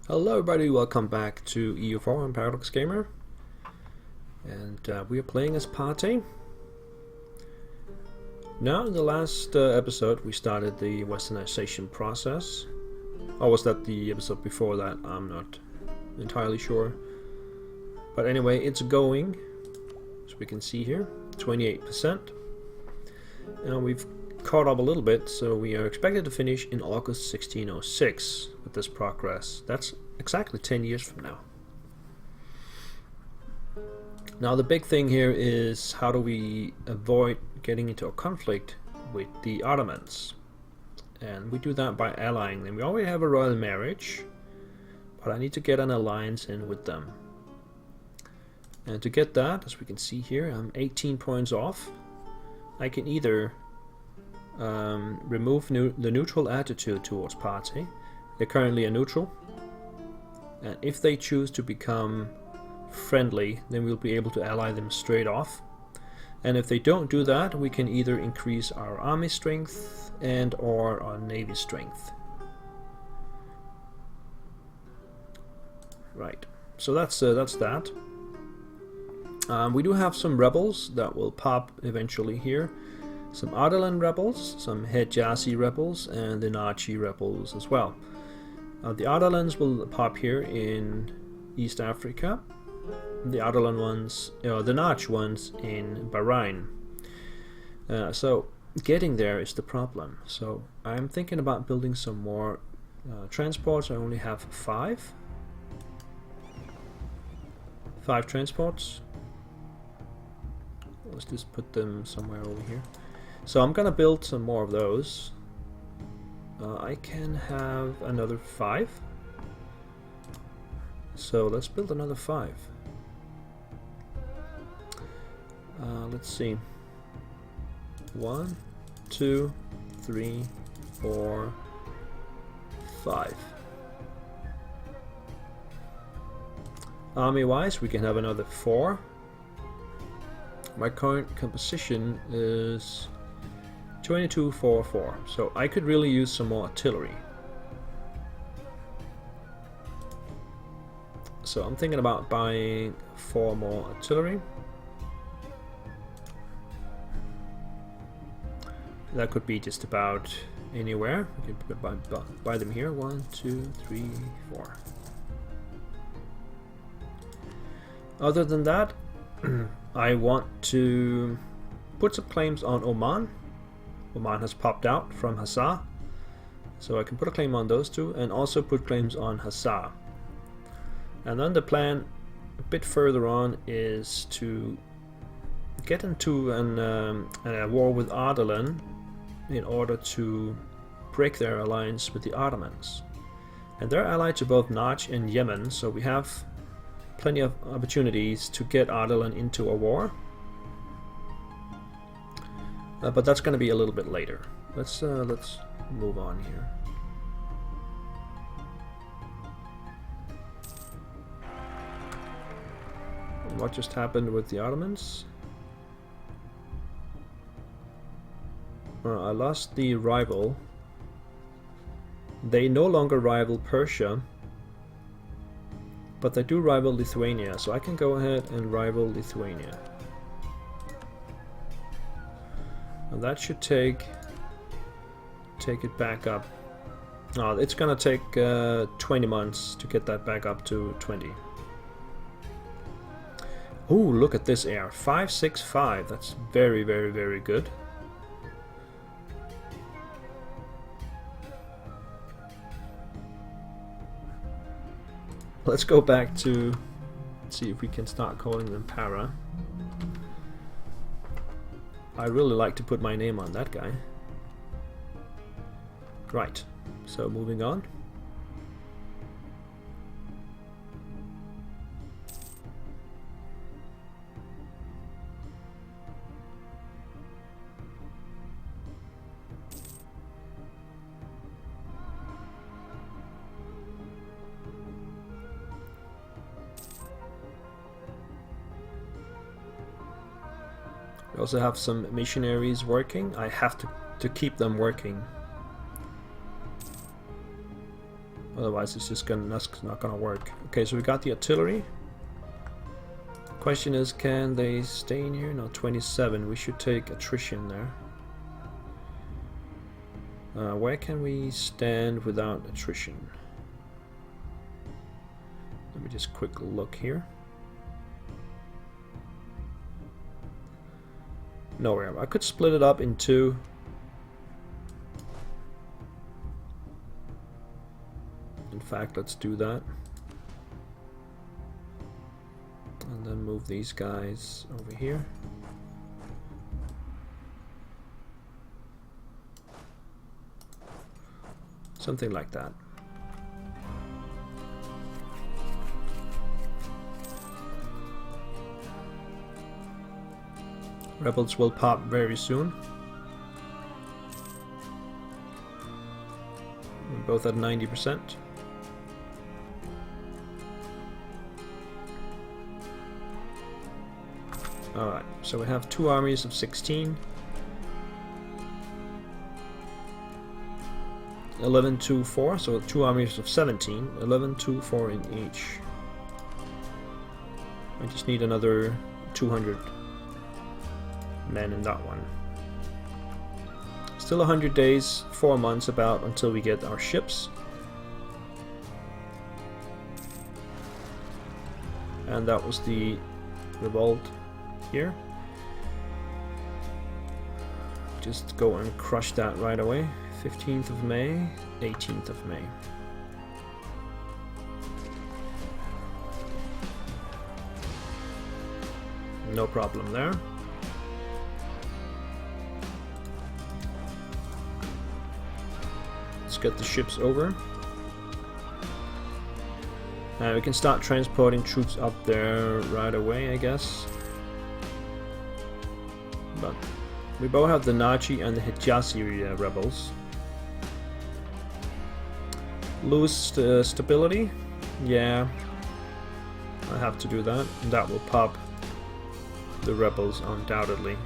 Hello everybody, welcome back to EU4 and Paradox Gamer, and we are playing as Pate. Now in the last episode we started the westernization process, or was that the episode before that? I'm not entirely sure, but anyway it's going, as we can see here, 28%, and we've caught up a little bit, so we are expected to finish in August 1606 with this progress. That's exactly 10 years from now. Now the big thing here is how do we avoid getting into a conflict with the Ottomans, and we do that by allying them. We already have a royal marriage, but I need to get an alliance in with them, and to get that, as we can see here, I'm 18 points off. I can either remove the neutral attitude towards Pate. They're currently a neutral, and if they choose to become friendly, then we'll be able to ally them straight off. And if they don't do that, we can either increase our army strength and or our navy strength. Right, so that's that. We do have some rebels that will pop eventually here. Some Ardalan rebels, some Hijazi rebels, and the Nachi rebels as well. The Ardalans will pop here in East Africa. The Ardalan ones, the Nach ones in Bahrain. So getting there is the problem. So I'm thinking about building some more transports. I only have five transports. Let's just put them somewhere over here. So I'm gonna build some more of those. I can have another 5. So let's build another 5. Let's see. 1, 2, 3, 4, 5. Army-wise, we can have another 4. My current composition is 22, 4, 4. So I could really use some more artillery. So I'm thinking about buying 4 more artillery. That could be just about anywhere. We could buy them here. 1, 2, 3, 4. Other than that, I want to put some claims on Oman. Oman has popped out from Hassa, so I can put a claim on those two, and also put claims on Hassa. And then the plan a bit further on is to get into a war with Ardalan in order to break their alliance with the Ottomans. And they're allied to both Najd and Yemen, so we have plenty of opportunities to get Ardalan into a war. But that's going to be a little bit later. Let's move on here. What just happened with the Ottomans? I lost the rival. They no longer rival Persia, but they do rival Lithuania, so I can go ahead and rival Lithuania. And that should take it back up. Oh, it's gonna take 20 months to get that back up to 20. Oh, look at this air. 565. That's very, very, very good. Let's go back to see if we can start calling them Para. I really like to put my name on that guy. Right, so moving on. We also have some missionaries working. I have to keep them working. Otherwise it's just that's not gonna work. Okay, so we got the artillery. Question is, can they stay in here? No, 27. We should take attrition there. Where can we stand without attrition? Let me just quick look here. Nowhere. I could split it up in two. In fact, let's do that. And then move these guys over here. Something like that. Rebels will pop very soon. We're both at 90%. Alright, so we have two armies of 16. 11, 2, 4, so two armies of 17. 11, 2, 4 in each. I just need another 200 men in that one. Still 100 days, 4 months about until we get our ships. And that was the revolt here. Just go and crush that right away. 15th of May, 18th of May. No problem there. Let's get the ships over. We can start transporting troops up there right away, I guess. But we both have the Nachi and the Hijazi rebels. Lose stability? Yeah, I have to do that. And that will pop the rebels undoubtedly.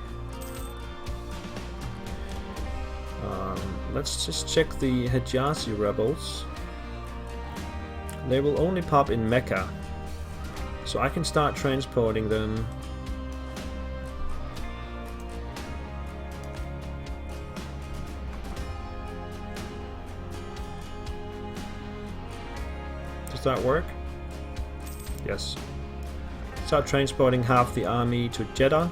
Let's just check the Hijazi rebels. They will only pop in Mecca, so I can start transporting them. Does that work? Yes. Start transporting half the army to Jeddah.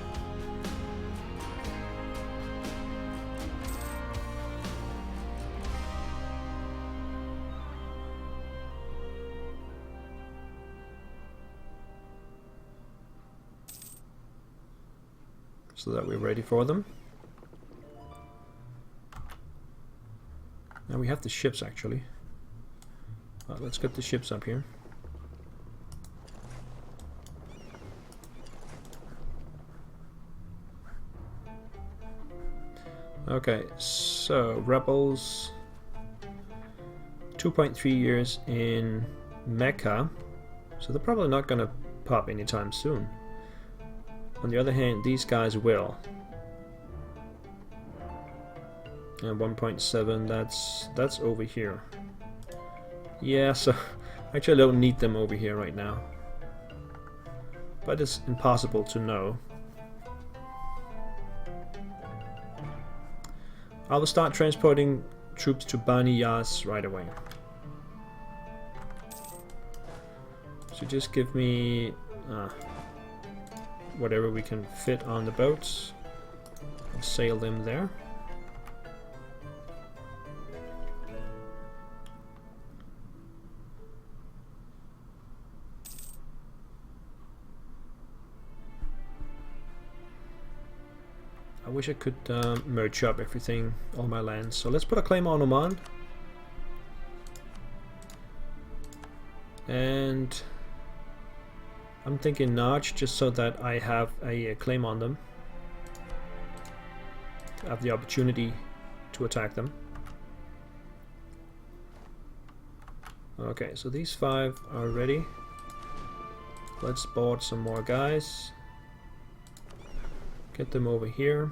So that we're ready for them. Now we have the ships actually. Let's get the ships up here. Okay, so rebels 2.3 years in Mecca, so they're probably not going to pop anytime soon. On the other hand, these guys will. And 1.7, that's over here. Yeah, so actually I don't need them over here right now. But it's impossible to know. I will start transporting troops to Bani Yas right away. So just give me whatever we can fit on the boats and sail them there. I wish I could merge up everything, all my lands. So let's put a claim on Oman. And I'm thinking Naj, just so that I have a claim on them. I have the opportunity to attack them. Okay, so these 5 are ready. Let's board some more guys. Get them over here.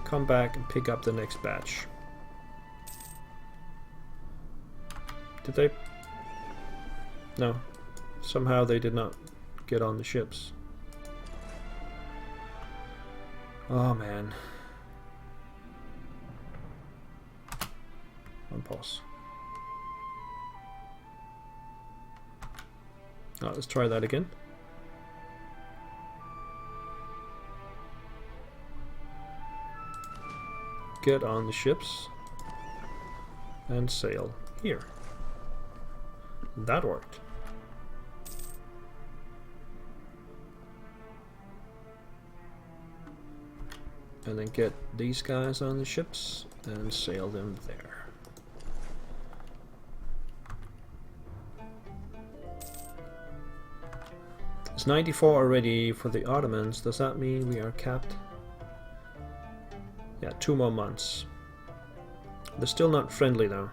Come back and pick up the next batch. Did they? No. Somehow they did not get on the ships. Oh man. Pause. Let's try that again. Get on the ships and sail here. That worked. And then get these guys on the ships and sail them there. It's 94 already for the Ottomans. Does that mean we are capped? Yeah, 2 more months. They're still not friendly though.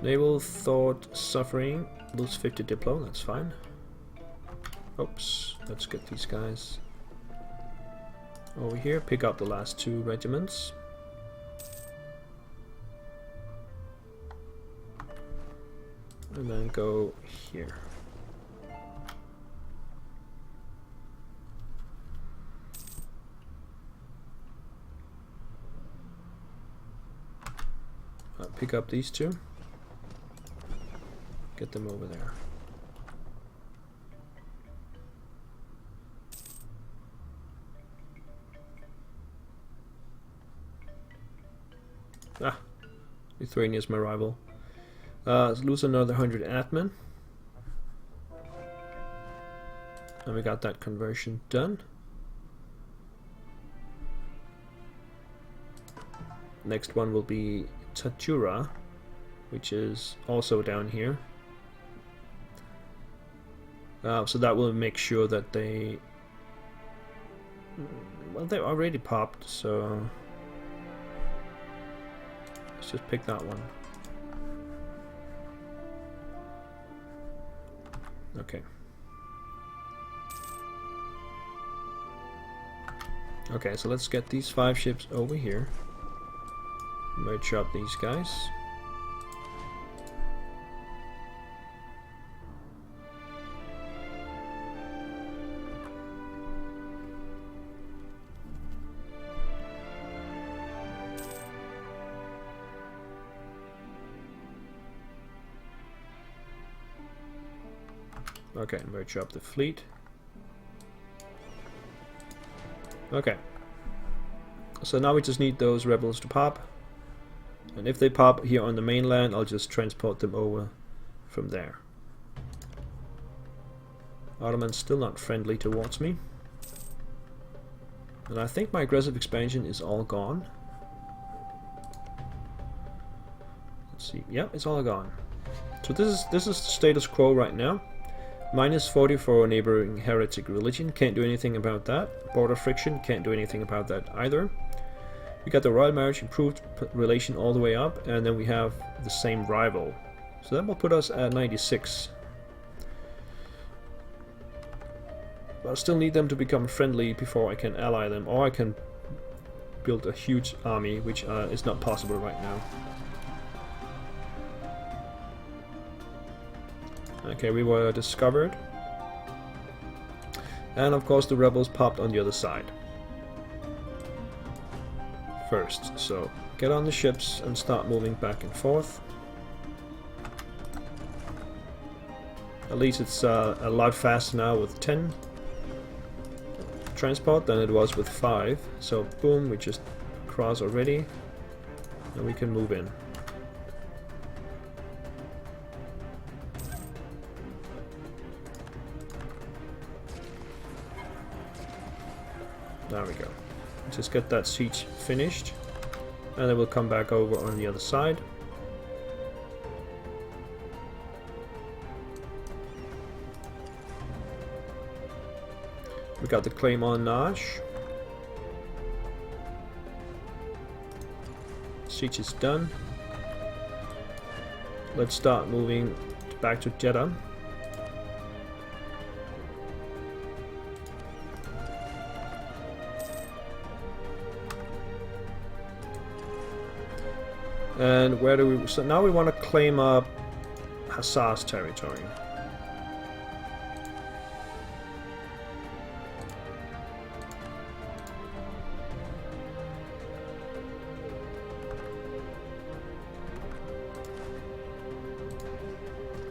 Naval thought suffering. Lose 50 Diplo, that's fine. Oops, let's get these guys over here. Pick up the last 2 regiments. And then go here. Pick up these 2. Get them over there. Ah, Lithuania is my rival. Let's lose another 100 admin. And we got that conversion done. Next one will be Tatura, which is also down here. So that will make sure that they... Well, they already popped, so... Let's just pick that one. Okay. Okay, so let's get these 5 ships over here. Merge up these guys. Okay, merge up the fleet. Okay. So now we just need those rebels to pop. And if they pop here on the mainland, I'll just transport them over from there. Ottoman's still not friendly towards me. And I think my aggressive expansion is all gone. Let's see. Yep, it's all gone. So this is status quo right now. Minus 40 for neighboring heretic religion, can't do anything about that. Border friction, can't do anything about that either. We got the royal marriage, improved relation all the way up, and then we have the same rival. So that will put us at 96. But I still need them to become friendly before I can ally them, or I can build a huge army, which is not possible right now. Okay, we were discovered. And of course the rebels popped on the other side first. So get on the ships and start moving back and forth. At least it's a lot faster now with 10 transport than it was with 5. So boom, we just cross already and we can move in. There we go. Just get that siege finished, and then we'll come back over on the other side. We got the claim on Nash. Siege is done. Let's start moving back to Jeddah. And where do we... So now we want to claim up Hassar's territory.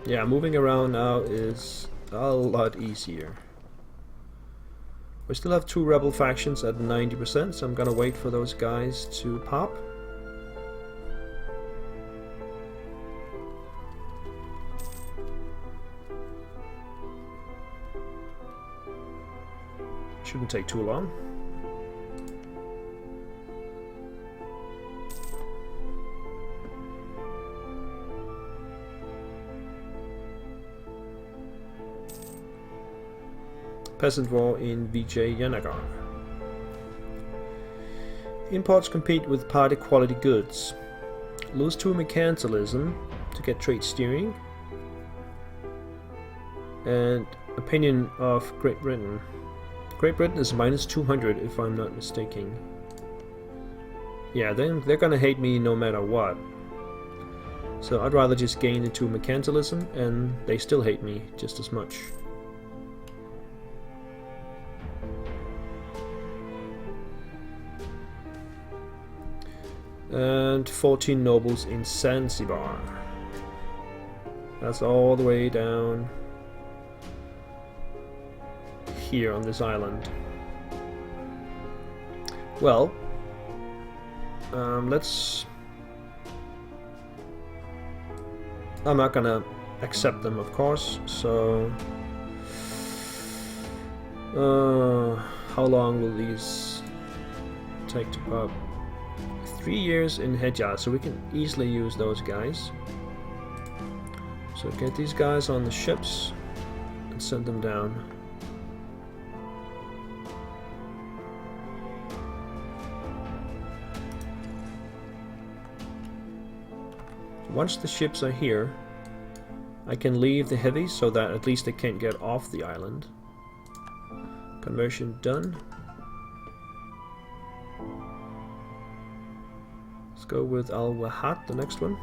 Yeah, moving around now is a lot easier. We still have 2 rebel factions at 90%, so I'm gonna wait for those guys to pop. Shouldn't take too long. Peasant war in Vijayanagar. Imports compete with Pate quality goods. Lose to mercantilism to get trade steering. And opinion of Great Britain. Great Britain is minus 200 if I'm not mistaken. Yeah, then they're gonna hate me no matter what. So I'd rather just gain into mercantilism and they still hate me just as much. And 14 nobles in Zanzibar. That's all the way down here on this island. Well, let's... I'm not gonna accept them, of course, so... how long will these take to pop? 3 years in Hejaz, so we can easily use those guys. So get these guys on the ships and send them down. Once the ships are here, I can leave the heavies so that at least they can't get off the island. Conversion done. Let's go with Al-Wahat, the next one.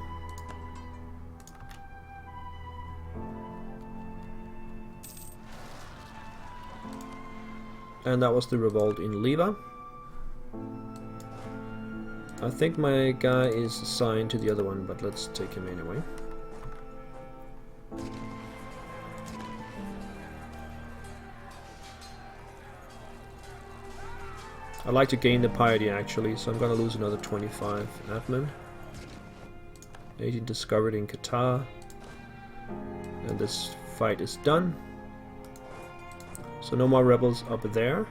And that was the revolt in Liva. I think my guy is assigned to the other one, but let's take him anyway. I'd like to gain the piety actually, so I'm gonna lose another 25 admin. Agent discovered in Qatar. And this fight is done. So no more rebels up there.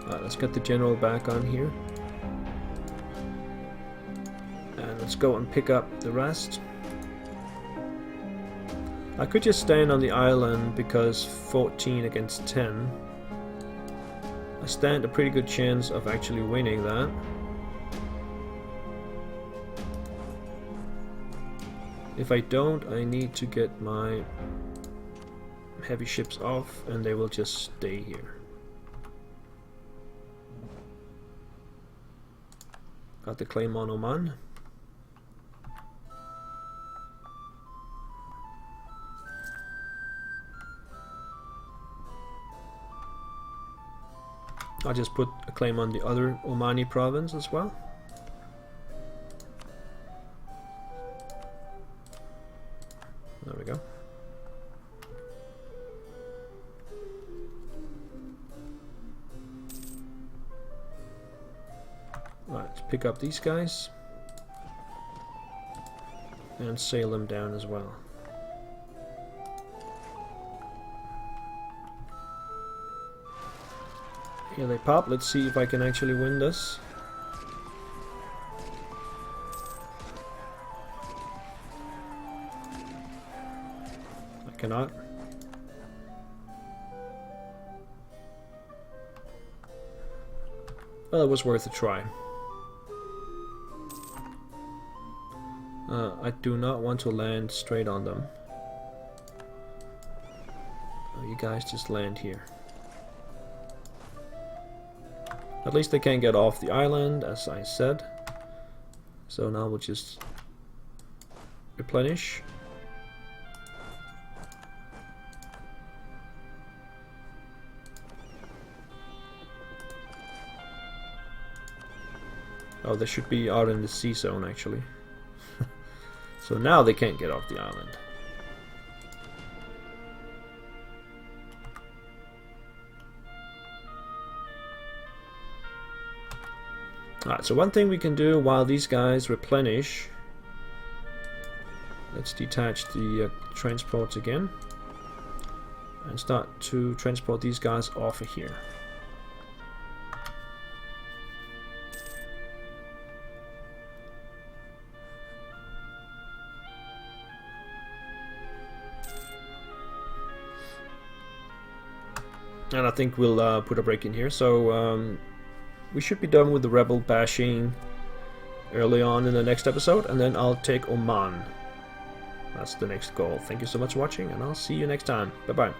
Alright, let's get the general back on here. And let's go and pick up the rest. I could just stand on the island because 14 against 10. I stand a pretty good chance of actually winning that. If I don't, I need to get my heavy ships off and they will just stay here. Got the claim on Oman. I'll just put a claim on the other Omani province as well. There we go. Right, let's pick up these guys and sail them down as well. Here they pop. Let's see if I can actually win this. I cannot. Well, it was worth a try. I do not want to land straight on them. You guys just land here. At least they can't get off the island, as I said. So now we'll just replenish. Oh, they should be out in the sea zone actually. So now they can't get off the island. Alright, so one thing we can do while these guys replenish, let's detach the transports again and start to transport these guys off of here. And I think we'll put a break in here. So we should be done with the rebel bashing early on in the next episode, and then I'll take Oman. That's the next goal. Thank you so much for watching, and I'll see you next time. Bye bye.